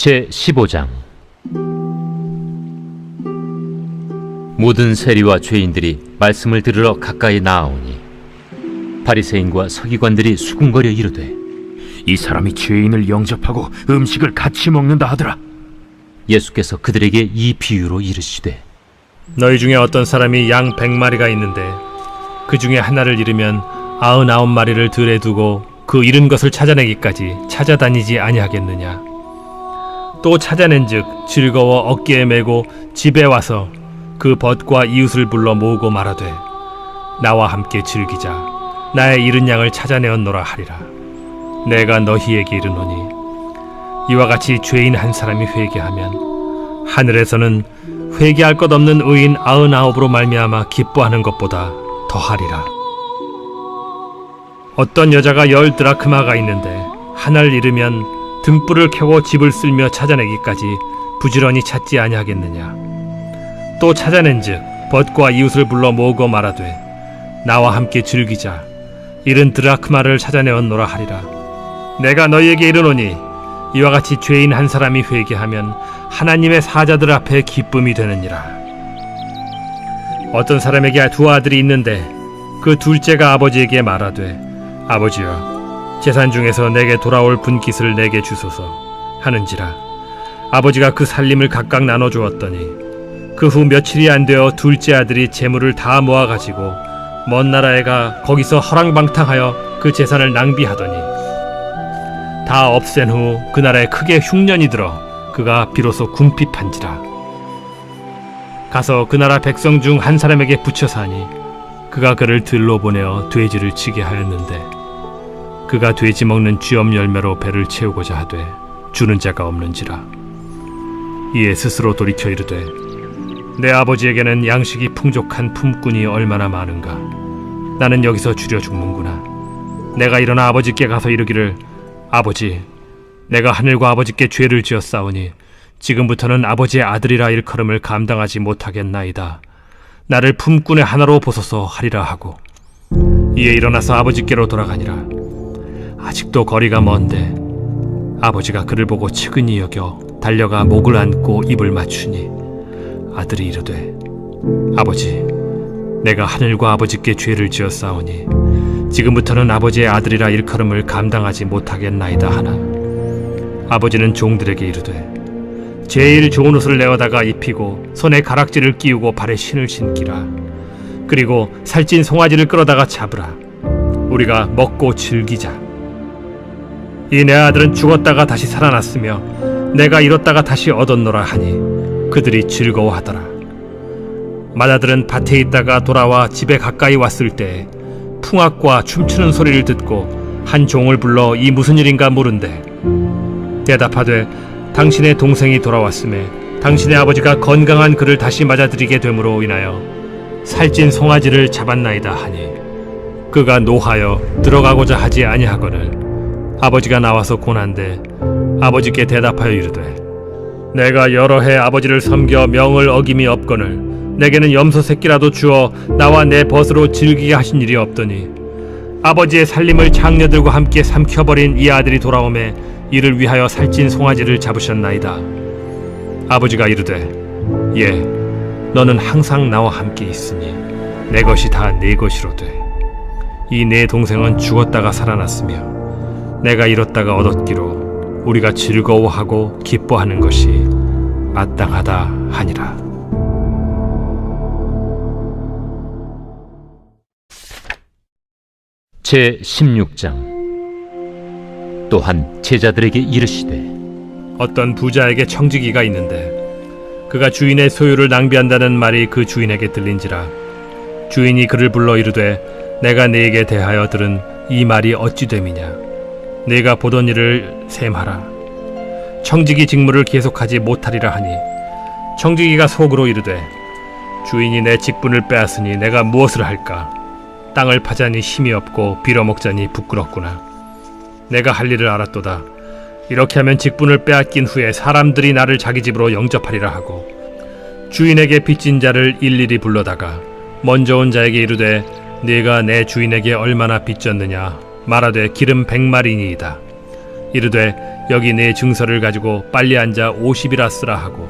제15장. 모든 세리와 죄인들이 말씀을 들으러 가까이 나아오니 바리새인과 서기관들이 수군거려 이르되, 이 사람이 죄인을 영접하고 음식을 같이 먹는다 하더라. 예수께서 그들에게 이 비유로 이르시되, 너희 중에 어떤 사람이 양 100마리가 있는데 그 중에 하나를 잃으면 99마리를 들에 두고 그 잃은 것을 찾아내기까지 찾아다니지 아니하겠느냐. 또 찾아낸즉 즐거워 어깨에 메고 집에 와서 그 벗과 이웃을 불러 모으고 말하되, 나와 함께 즐기자. 나의 잃은 양을 찾아내었노라 하리라. 내가 너희에게 이르노니 이와 같이 죄인 한 사람이 회개하면 하늘에서는 회개할 것 없는 의인 99으로 말미암아 기뻐하는 것보다 더하리라. 어떤 여자가 10 드라크마가 있는데 하나를 잃으면 등불을 켜고 집을 쓸며 찾아내기까지 부지런히 찾지 아니하겠느냐. 또 찾아낸즉 벗과 이웃을 불러 모으고 말하되, 나와 함께 즐기자. 잃은 드라크마를 찾아내었노라 하리라. 내가 너희에게 이르노니 이와 같이 죄인 한 사람이 회개하면 하나님의 사자들 앞에 기쁨이 되느니라. 어떤 사람에게 2 아들이 있는데 그 둘째가 아버지에게 말하되, 아버지여, 재산 중에서 내게 돌아올 분깃을 내게 주소서 하는지라. 아버지가 그 살림을 각각 나눠 주었더니 그 후 며칠이 안 되어 둘째 아들이 재물을 다 모아가지고 먼 나라에 가 거기서 허랑방탕하여 그 재산을 낭비하더니 다 없앤 후 그 나라에 크게 흉년이 들어 그가 비로소 궁핍한지라. 가서 그 나라 백성 중 한 사람에게 붙여 사니 그가 그를 들로 보내어 돼지를 치게 하였는데 그가 돼지 먹는 쥐엄 열매로 배를 채우고자 하되 주는 자가 없는지라. 이에 스스로 돌이켜 이르되, 내 아버지에게는 양식이 풍족한 품꾼이 얼마나 많은가. 나는 여기서 줄여 죽는구나. 내가 일어나 아버지께 가서 이르기를, 아버지, 내가 하늘과 아버지께 죄를 지었사오니 지금부터는 아버지의 아들이라 일컬음을 감당하지 못하겠나이다. 나를 품꾼의 하나로 보소서 하리라 하고, 이에 일어나서 아버지께로 돌아가니라. 아직도 거리가 먼데 아버지가 그를 보고 측은히 여겨 달려가 목을 안고 입을 맞추니 아들이 이르되, 아버지, 내가 하늘과 아버지께 죄를 지었사오니 지금부터는 아버지의 아들이라 일컬음을 감당하지 못하겠나이다 하나, 아버지는 종들에게 이르되, 제일 좋은 옷을 내어다가 입히고 손에 가락지를 끼우고 발에 신을 신기라. 그리고 살찐 송아지를 끌어다가 잡으라. 우리가 먹고 즐기자. 이 내 아들은 죽었다가 다시 살아났으며 내가 잃었다가 다시 얻었노라 하니 그들이 즐거워하더라. 맏아들은 밭에 있다가 돌아와 집에 가까이 왔을 때 풍악과 춤추는 소리를 듣고 한 종을 불러 이 무슨 일인가 물은데, 대답하되, 당신의 동생이 돌아왔음에 당신의 아버지가 건강한 그를 다시 맞아들이게 됨으로 인하여 살찐 송아지를 잡았나이다 하니, 그가 노하여 들어가고자 하지 아니하거늘 아버지가 나와서 고난데 아버지께 대답하여 이르되, 내가 여러 해 아버지를 섬겨 명을 어김이 없거늘 내게는 염소 새끼라도 주어 나와 내 벗으로 즐기게 하신 일이 없더니 아버지의 살림을 장녀들과 함께 삼켜버린 이 아들이 돌아오매 이를 위하여 살찐 송아지를 잡으셨나이다. 아버지가 이르되, 예, 너는 항상 나와 함께 있으니 내 것이 다 네 것이로되 이 내 동생은 죽었다가 살아났으며 내가 잃었다가 얻었기로 우리가 즐거워하고 기뻐하는 것이 마땅하다 하니라. 제16장. 또한 제자들에게 이르시되, 어떤 부자에게 청지기가 있는데 그가 주인의 소유를 낭비한다는 말이 그 주인에게 들린지라. 주인이 그를 불러 이르되, 내가 네게 대하여 들은 이 말이 어찌 됨이냐. 네가 보던 일을 셈하라. 청지기 직무를 계속하지 못하리라 하니, 청지기가 속으로 이르되, 주인이 내 직분을 빼앗으니 내가 무엇을 할까. 땅을 파자니 힘이 없고 빌어먹자니 부끄럽구나. 내가 할 일을 알았도다. 이렇게 하면 직분을 빼앗긴 후에 사람들이 나를 자기 집으로 영접하리라 하고, 주인에게 빚진 자를 일일이 불러다가 먼저 온 자에게 이르되, 네가 내 주인에게 얼마나 빚졌느냐 말하되 기름 100마리니이다. 이르되 여기 내 증서를 가지고 빨리 앉아 50이라 쓰라 하고,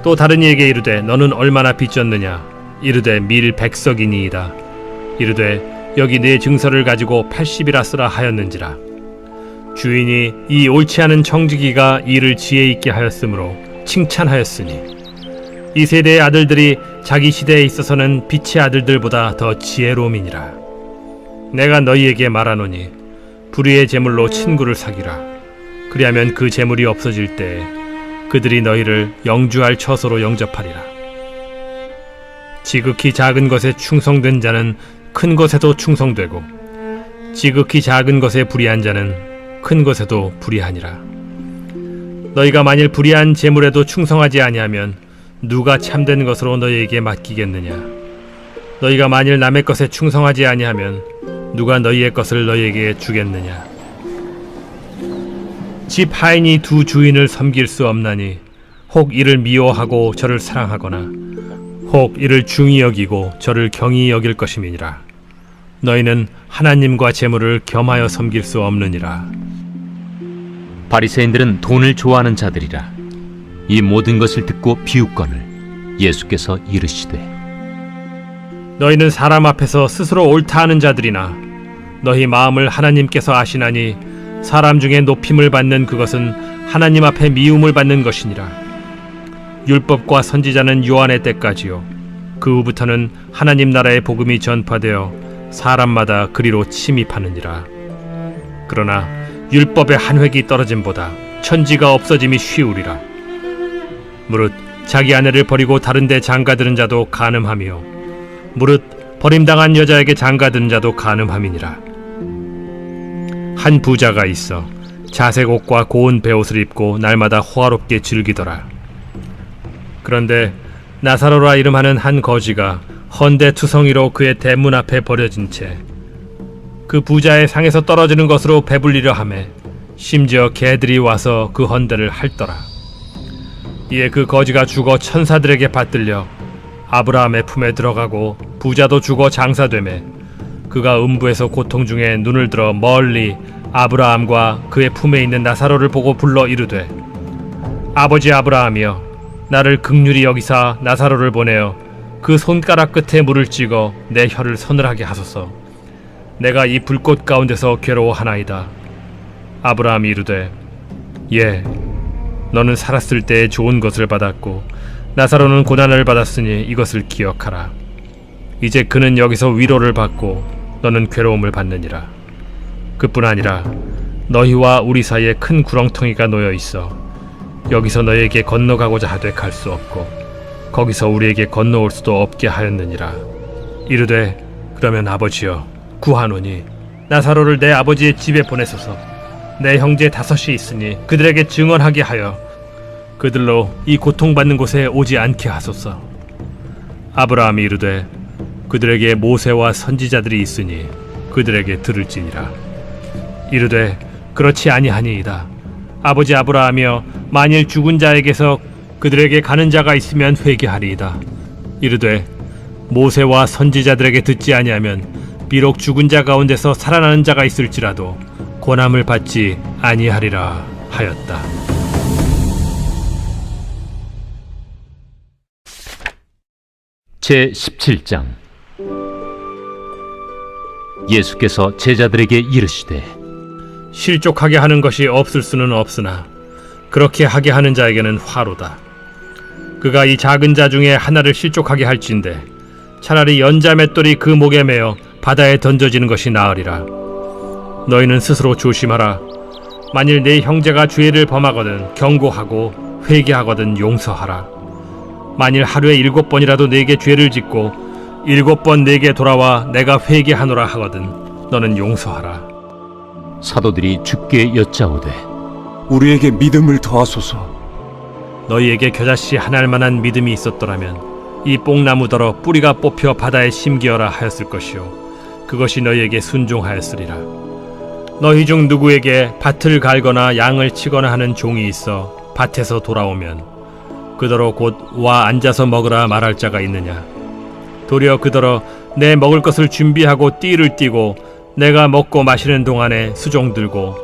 또 다른 이에게 이르되 너는 얼마나 빚졌느냐? 이르되 밀 100석이니이다. 이르되 여기 내 증서를 가지고 80이라 쓰라 하였는지라. 주인이 이 옳지 않은 청지기가 이를 지혜 있게 하였으므로 칭찬하였으니, 이 세대의 아들들이 자기 시대에 있어서는 빛의 아들들보다 더 지혜로움이니라. 내가 너희에게 말하노니 불의의 제물로 친구를 사귀라. 그리하면 그 제물이 없어질 때에 그들이 너희를 영주할 처소로 영접하리라. 지극히 작은 것에 충성된 자는 큰 것에도 충성되고, 지극히 작은 것에 불의한 자는 큰 것에도 불의하니라. 너희가 만일 불의한 제물에도 충성하지 아니하면 누가 참된 것으로 너희에게 맡기겠느냐? 너희가 만일 남의 것에 충성하지 아니하면 누가 너희의 것을 너희에게 주겠느냐? 집 하인이 두 주인을 섬길 수 없나니, 혹 이를 미워하고 저를 사랑하거나 혹 이를 중히 여기고 저를 경히 여길 것임이니라. 너희는 하나님과 재물을 겸하여 섬길 수 없느니라. 바리새인들은 돈을 좋아하는 자들이라. 이 모든 것을 듣고 비웃거늘 예수께서 이르시되, 너희는 사람 앞에서 스스로 옳다 하는 자들이나 너희 마음을 하나님께서 아시나니, 사람 중에 높임을 받는 그것은 하나님 앞에 미움을 받는 것이니라. 율법과 선지자는 요한의 때까지요, 그 후부터는 하나님 나라의 복음이 전파되어 사람마다 그리로 침입하느니라. 그러나 율법의 한 획이 떨어짐보다 천지가 없어짐이 쉬우리라. 무릇 자기 아내를 버리고 다른 데 장가드는 자도 간음하며, 무릇 버림당한 여자에게 장가드는 자도 간음함이니라. 한 부자가 있어 자색 옷과 고운 베옷을 입고 날마다 호화롭게 즐기더라. 그런데 나사로라 이름하는 한 거지가 헌데 투성이로 그의 대문 앞에 버려진 채 그 부자의 상에서 떨어지는 것으로 배불리려 하매, 심지어 개들이 와서 그 헌데를 핥더라. 이에 그 거지가 죽어 천사들에게 받들려 아브라함의 품에 들어가고, 부자도 죽어 장사되매 그가 음부에서 고통 중에 눈을 들어 멀리 아브라함과 그의 품에 있는 나사로를 보고 불러 이르되, 아버지 아브라함이여, 나를 긍휼히 여기사 나사로를 보내어 그 손가락 끝에 물을 찍어 내 혀를 서늘하게 하소서. 내가 이 불꽃 가운데서 괴로워하나이다. 아브라함이 이르되, 예, 너는 살았을 때에 좋은 것을 받았고 나사로는 고난을 받았으니 이것을 기억하라. 이제 그는 여기서 위로를 받고 너는 괴로움을 받느니라. 그뿐 아니라 너희와 우리 사이에 큰 구렁텅이가 놓여 있어 여기서 너희에게 건너가고자 하되 갈 수 없고, 거기서 우리에게 건너올 수도 없게 하였느니라. 이르되, 그러면 아버지여, 구하노니 나사로를 내 아버지의 집에 보내소서. 내 형제 5이 있으니 그들에게 증언하게 하여 그들로 이 고통받는 곳에 오지 않게 하소서. 아브라함이 이르되, 그들에게 모세와 선지자들이 있으니 그들에게 들을지니라. 이르되, 그렇지 아니하니이다. 아버지 아브라함이여, 만일 죽은 자에게서 그들에게 가는 자가 있으면 회개하리이다. 이르되, 모세와 선지자들에게 듣지 아니하면 비록 죽은 자 가운데서 살아나는 자가 있을지라도 고난을 받지 아니하리라 하였다. 제17장. 예수께서 제자들에게 이르시되, 실족하게 하는 것이 없을 수는 없으나 그렇게 하게 하는 자에게는 화로다. 그가 이 작은 자 중에 하나를 실족하게 할진대 차라리 연자 맷돌이 그 목에 매어 바다에 던져지는 것이 나으리라. 너희는 스스로 조심하라. 만일 내 형제가 죄를 범하거든 경고하고 회개하거든 용서하라. 만일 하루에 7번이라도 내게 죄를 짓고 7번 내게 돌아와 내가 회개하노라 하거든 너는 용서하라. 사도들이 주께 여짜오되, 우리에게 믿음을 더하소서. 너희에게 겨자씨 하나만한 믿음이 있었더라면 이 뽕나무더러 뿌리가 뽑혀 바다에 심기어라 하였을 것이요, 그것이 너희에게 순종하였으리라. 너희 중 누구에게 밭을 갈거나 양을 치거나 하는 종이 있어 밭에서 돌아오면 그더러 곧 와 앉아서 먹으라 말할 자가 있느냐? 도리어 그더러 내 먹을 것을 준비하고 띠를 띠고 내가 먹고 마시는 동안에 수종 들고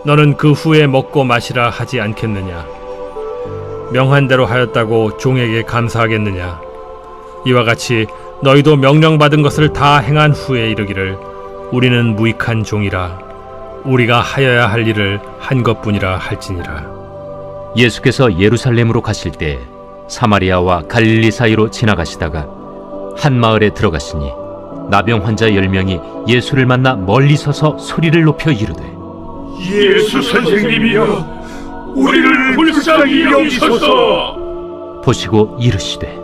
너는 그 후에 먹고 마시라 하지 않겠느냐? 명한 대로 하였다고 종에게 감사하겠느냐? 이와 같이 너희도 명령받은 것을 다 행한 후에 이르기를 우리는 무익한 종이라 우리가 하여야 할 일을 한 것뿐이라 할지니라. 예수께서 예루살렘으로 가실 때 사마리아와 갈릴리 사이로 지나가시다가 한 마을에 들어가시니 나병 환자 10명이 예수를 만나 멀리 서서 소리를 높여 이르되 예수 선생님이여, 우리를 불쌍히 여기소서. 보시고 이르시되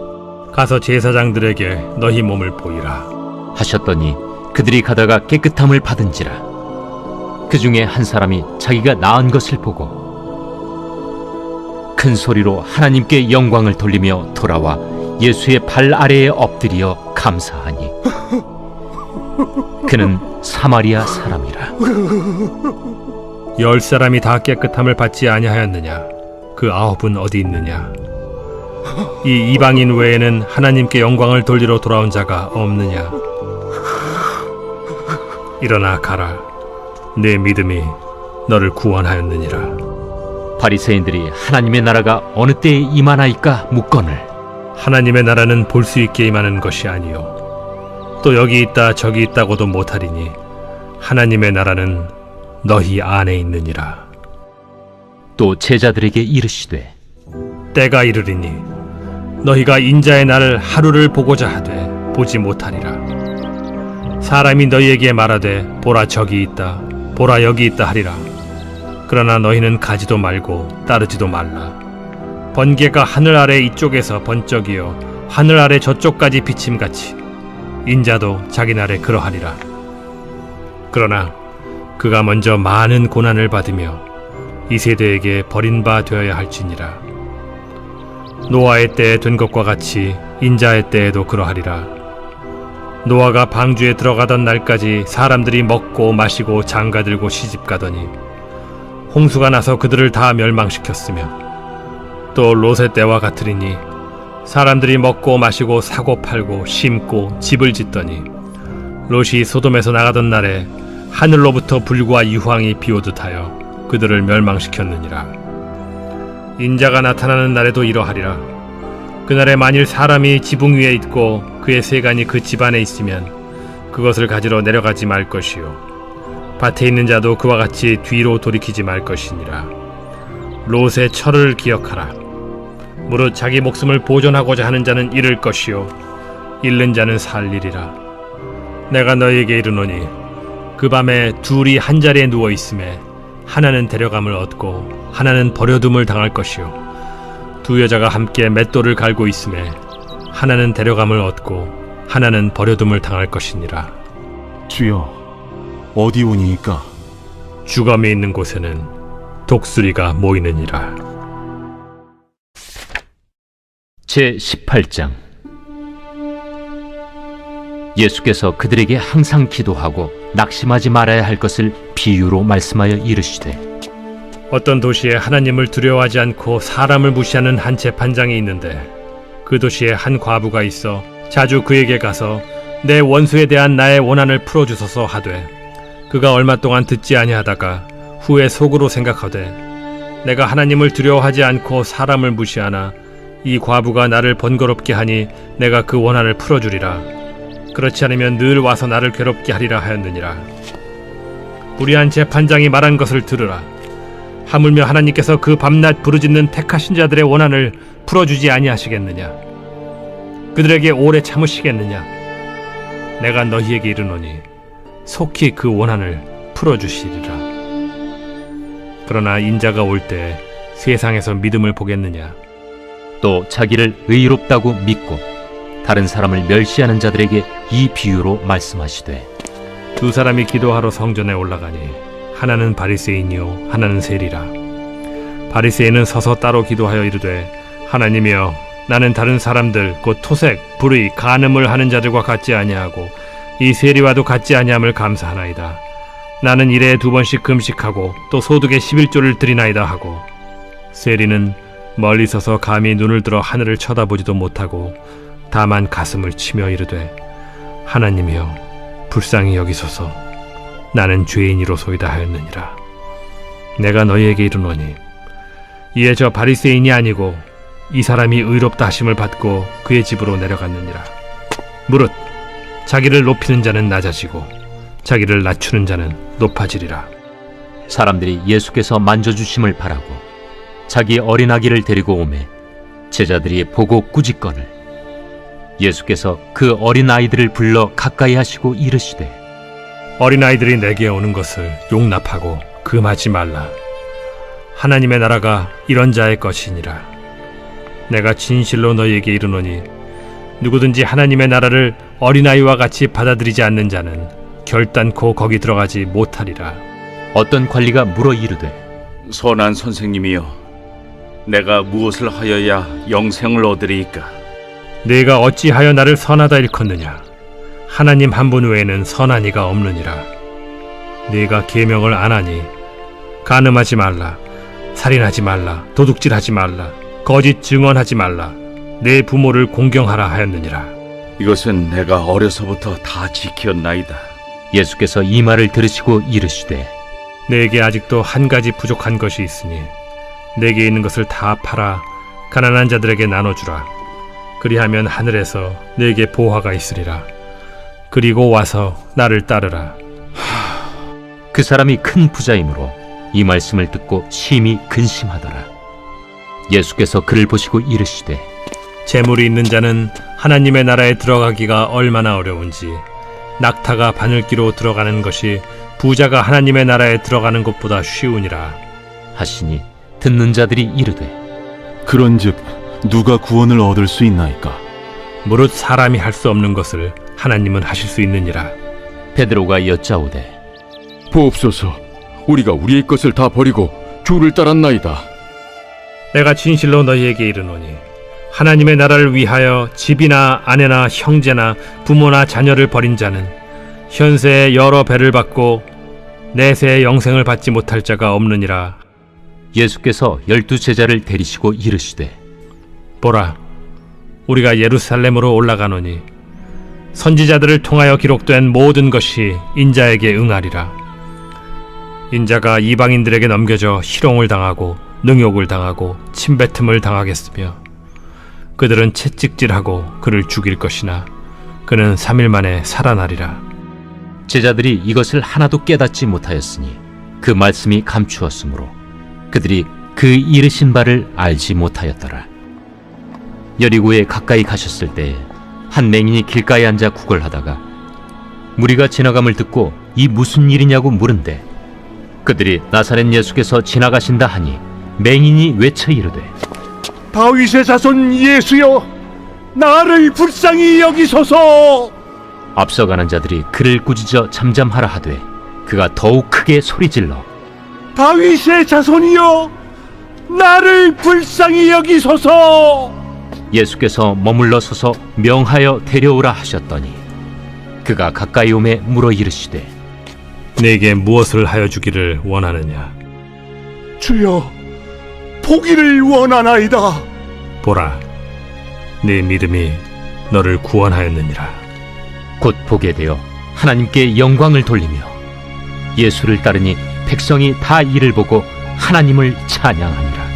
가서 제사장들에게 너희 몸을 보이라. 하셨더니 그들이 가다가 깨끗함을 받은지라. 그 중에 한 사람이 자기가 나은 것을 보고 큰 소리로 하나님께 영광을 돌리며 돌아와 예수의 발 아래에 엎드려 감사하니 그는 사마리아 사람이라. 10사람이 다 깨끗함을 받지 아니하였느냐? 그 9은 어디 있느냐? 이 이방인 외에는 하나님께 영광을 돌리러 돌아온 자가 없느냐? 일어나 가라. 내 믿음이 너를 구원하였느니라. 바리새인들이 하나님의 나라가 어느 때에 임하나이까 묻거늘 하나님의 나라는 볼 수 있게 임하는 것이 아니요 또 여기 있다 저기 있다고도 못하리니 하나님의 나라는 너희 안에 있느니라. 또 제자들에게 이르시되 때가 이르리니 너희가 인자의 날을 하루를 보고자 하되 보지 못하리라. 사람이 너희에게 말하되 보라 저기 있다 보라 여기 있다 하리라. 그러나 너희는 가지도 말고 따르지도 말라. 번개가 하늘 아래 이쪽에서 번쩍이어 하늘 아래 저쪽까지 비침같이 인자도 자기 날에 그러하리라. 그러나 그가 먼저 많은 고난을 받으며 이 세대에게 버린 바 되어야 할지니라. 노아의 때에 된 것과 같이 인자의 때에도 그러하리라. 노아가 방주에 들어가던 날까지 사람들이 먹고 마시고 장가들고 시집가더니 홍수가 나서 그들을 다 멸망시켰으며 또 롯의 때와 같으리니 사람들이 먹고 마시고 사고 팔고 심고 집을 짓더니 롯이 소돔에서 나가던 날에 하늘로부터 불과 유황이 비오듯 하여 그들을 멸망시켰느니라. 인자가 나타나는 날에도 이러하리라. 그날에 만일 사람이 지붕 위에 있고 그의 세간이 그 집 안에 있으면 그것을 가지러 내려가지 말 것이요 밭에 있는 자도 그와 같이 뒤로 돌이키지 말 것이니라. 롯의 철을 기억하라. 무릇 자기 목숨을 보존하고자 하는 자는 잃을 것이요 잃는 자는 살리리라. 내가 너희에게 이르노니 그 밤에 둘이 한 자리에 누워 있음에 하나는 데려감을 얻고 하나는 버려둠을 당할 것이요 두 여자가 함께 맷돌을 갈고 있음에 하나는 데려감을 얻고 하나는 버려둠을 당할 것이니라. 주여, 어디 오니이까? 주검이 있는 곳에는 독수리가 모이느니라. 제18장. 예수께서 그들에게 항상 기도하고 낙심하지 말아야 할 것을 비유로 말씀하여 이르시되 어떤 도시에 하나님을 두려워하지 않고 사람을 무시하는 한 재판장이 있는데 그 도시에 한 과부가 있어 자주 그에게 가서 내 원수에 대한 나의 원한을 풀어주소서 하되 그가 얼마 동안 듣지 아니하다가 후에 속으로 생각하되 내가 하나님을 두려워하지 않고 사람을 무시하나 이 과부가 나를 번거롭게 하니 내가 그 원한을 풀어주리라. 그렇지 않으면 늘 와서 나를 괴롭게 하리라 하였느니라. 불의한 재판장이 말한 것을 들으라. 하물며 하나님께서 그 밤낮 부르짖는 택하신 자들의 원한을 풀어주지 아니하시겠느냐? 그들에게 오래 참으시겠느냐? 내가 너희에게 이르노니 속히 그 원한을 풀어주시리라. 그러나 인자가 올 때 세상에서 믿음을 보겠느냐? 또 자기를 의롭다고 믿고 다른 사람을 멸시하는 자들에게 이 비유로 말씀하시되 두 사람이 기도하러 성전에 올라가니 하나는 바리새인이요 하나는 세리라. 바리새인은 서서 따로 기도하여 이르되 하나님이여 나는 다른 사람들 곧 토색, 불의, 간음을 하는 자들과 같지 아니하고 이 세리와도 같지 아니함을 감사하나이다. 나는 일에 2번씩 금식하고 또 소득의 11조를 드리나이다 하고 세리는 멀리 서서 감히 눈을 들어 하늘을 쳐다보지도 못하고 다만 가슴을 치며 이르되 하나님이여 불쌍히 여기소서 나는 죄인이로소이다 하였느니라. 내가 너희에게 이르노니 이에 저 바리새인이 아니고 이 사람이 의롭다 하심을 받고 그의 집으로 내려갔느니라. 무릇 자기를 높이는 자는 낮아지고 자기를 낮추는 자는 높아지리라. 사람들이 예수께서 만져주심을 바라고 자기 어린아기를 데리고 오매 제자들이 보고 꾸짖거늘 예수께서 그 어린아이들을 불러 가까이 하시고 이르시되 어린아이들이 내게 오는 것을 용납하고 금하지 말라. 하나님의 나라가 이런 자의 것이니라. 내가 진실로 너희에게 이르노니 누구든지 하나님의 나라를 어린아이와 같이 받아들이지 않는 자는 결단코 거기 들어가지 못하리라. 어떤 관리가 물어 이르되 선한 선생님이여, 내가 무엇을 하여야 영생을 얻으리이까? 네가 어찌하여 나를 선하다 일컫느냐? 하나님 한 분 외에는 선한 이가 없느니라. 네가 계명을 안 하니 간음하지 말라, 살인하지 말라, 도둑질하지 말라, 거짓 증언하지 말라, 내 부모를 공경하라 하였느니라. 이것은 내가 어려서부터 다 지켰나이다. 예수께서 이 말을 들으시고 이르시되 내게 아직도 한 가지 부족한 것이 있으니 내게 있는 것을 다 팔아 가난한 자들에게 나눠주라. 그리하면 하늘에서 내게 보화가 있으리라. 그리고 와서 나를 따르라. 그 사람이 큰 부자이므로 이 말씀을 듣고 심히 근심하더라. 예수께서 그를 보시고 이르시되 재물이 있는 자는 하나님의 나라에 들어가기가 얼마나 어려운지 낙타가 바늘기로 들어가는 것이 부자가 하나님의 나라에 들어가는 것보다 쉬우니라 하시니 듣는 자들이 이르되 그런즉 누가 구원을 얻을 수 있나이까? 무릇 사람이 할 수 없는 것을 하나님은 하실 수 있느니라. 베드로가 여짜오되 보옵소서, 우리가 우리의 것을 다 버리고 주를 따랐나이다. 내가 진실로 너희에게 이르노니 하나님의 나라를 위하여 집이나 아내나 형제나 부모나 자녀를 버린 자는 현세에 여러 배를 받고 내세의 영생을 받지 못할 자가 없느니라. 예수께서 12 제자를 데리시고 이르시되 보라, 우리가 예루살렘으로 올라가노니 선지자들을 통하여 기록된 모든 것이 인자에게 응하리라. 인자가 이방인들에게 넘겨져 희롱을 당하고 능욕을 당하고 침뱉음을 당하겠으며 그들은 채찍질하고 그를 죽일 것이나 그는 3일 만에 살아나리라. 제자들이 이것을 하나도 깨닫지 못하였으니 그 말씀이 감추었으므로 그들이 그 이르신 바를 알지 못하였더라. 여리고에 가까이 가셨을 때에 한 맹인이 길가에 앉아 구걸하다가 무리가 지나감을 듣고 이 무슨 일이냐고 물은데 그들이 나사렛 예수께서 지나가신다 하니 맹인이 외쳐 이르되 다윗의 자손 예수여, 나를 불쌍히 여기소서. 앞서가는 자들이 그를 꾸짖어 잠잠하라 하되 그가 더욱 크게 소리질러 다윗의 자손이여, 나를 불쌍히 여기소서. 예수께서 머물러 서서 명하여 데려오라 하셨더니 그가 가까이 오매 물어 이르시되 내게 무엇을 하여 주기를 원하느냐? 주여, 보기를 원하나이다. 보라, 네 믿음이 너를 구원하였느니라. 곧 보게 되어 하나님께 영광을 돌리며 예수를 따르니 백성이 다 이를 보고 하나님을 찬양하니라.